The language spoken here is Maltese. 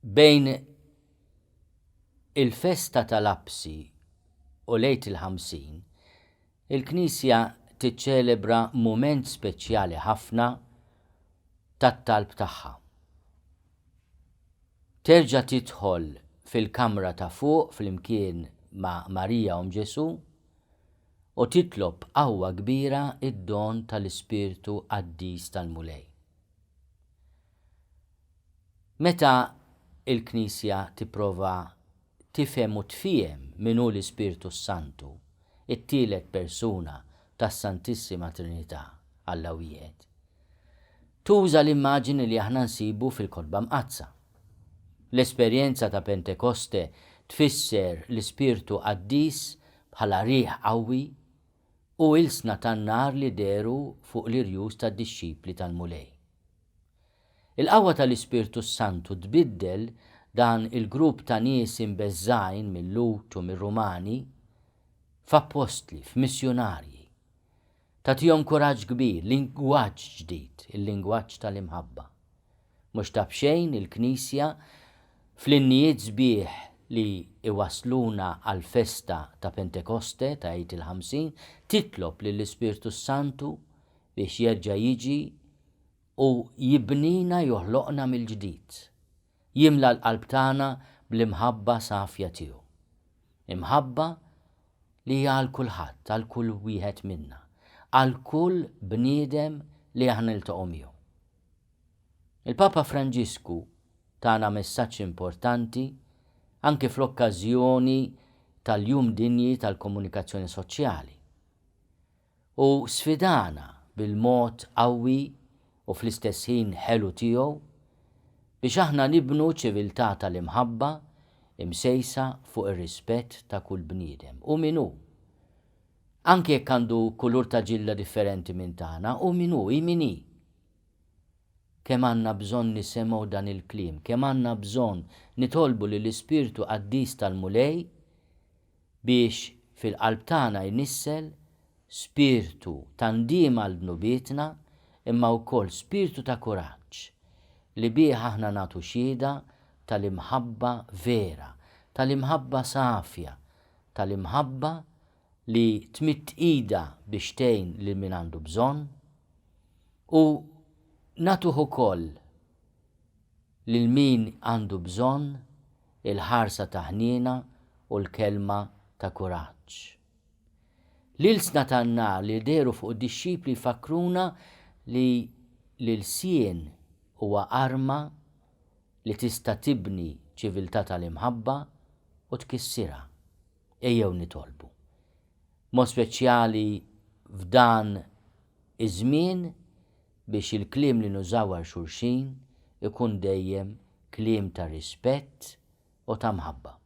Bejn il-festa tal-Absi u lejt il-50, il-Knisja tiċċelebra mument speċjali ħafna tat-talb tagħha. Terġa' tidħol fil-kamra ta' fuq flimkien ma' Marija Ġesu u titlob qawwa kbira id-don tal-Ispirtu Qaddis tal-Mulej. Meta il-Knisja tipprova tifhem u tfiem min hu l-Ispirtu Santu, it-tielet persuna tas-Santissima Trinità Alla wieħed, tuża l-immaġini li aħna nsibu fil-Kotba Mqazza. L-esperjenza ta' Pentekoste tfisser l-Ispirtu Qaddis bħala riħ qawwi u ilsna tan-nar li deru fuq l-irjus tad-dixxipli tal-Mulej. Il-qawwa tal-Ispirtu Santu tbiddel dan il-grupp ta' nies imbeżżajn mill-Lut u mir-Rumani f'apostli, f'missjonarji. Tagħtihom kuraġġ kbir, lingwaġġ ġdid, il-lingwaġġ tal-imħabba. Mhux ta' bxejn il-Knisja fl-innijiet sbieħ li iwasluna għal-festa ta' Pentekoste ta' Għid il-50 titlob lill-Ispirtu Santu biex jerġa' jiġi u jibnina joħloqna mill-ġdid. Jimla l-qalb tagħna bl-imħabba safja tiegħu. Imħabba li hija għal kulħadd, għal kull wieħed minna, għal kull bniedem li aħna niltaqgħu miegħu. Il-Papa Franġisku tagħna messaġġ importanti anke fl-okkażjoni tal-Jum Dinji tal-Komunikazzjoni Soċjali. U sfidana bil-mod qawwi u fl-istess ħin ħelu tiegħu biex aħna nibnu ċiviltà tal-imħabba imsejsa fuq ir-rispett ta' kull bniedem. U min hu? Anke jekk għandu kulur ta' ġilla differenti minn tagħna, u min hu, min hi? Kemm għandna bżonn nisimgħu dan il-kliem, kemm għandna bżonn nitolbu lill-Ispirtu Qaddis tal-Mulej biex fil-qalb tagħna jnissel spirtu ta' ndiem għal bnubietna imma wkoll spirtu ta' kuraġġ li bih aħna nagħtu xhieda tal-imħabba vera, tal-imħabba safja, tal-imħabba li tmitt ida biex tgħin lil min għandu bżonn u nagħtuh ukoll lil min għandu bżonn il-ħarsa ta' ħniena u l-kelma ta' kuraġġ. L-ilsna tan-nar li deru fuq id-dixxipli fakruna li l-sien huwa arma li tista' tibni ċiviltà tal-imħabba u tkissirha. Ejjew nitolbu. Mod speċjali f'dan iż-żmien biex il-kliem li nużaw għal xulxin ikun dejjem kliem ta' rispett u ta' mħabba.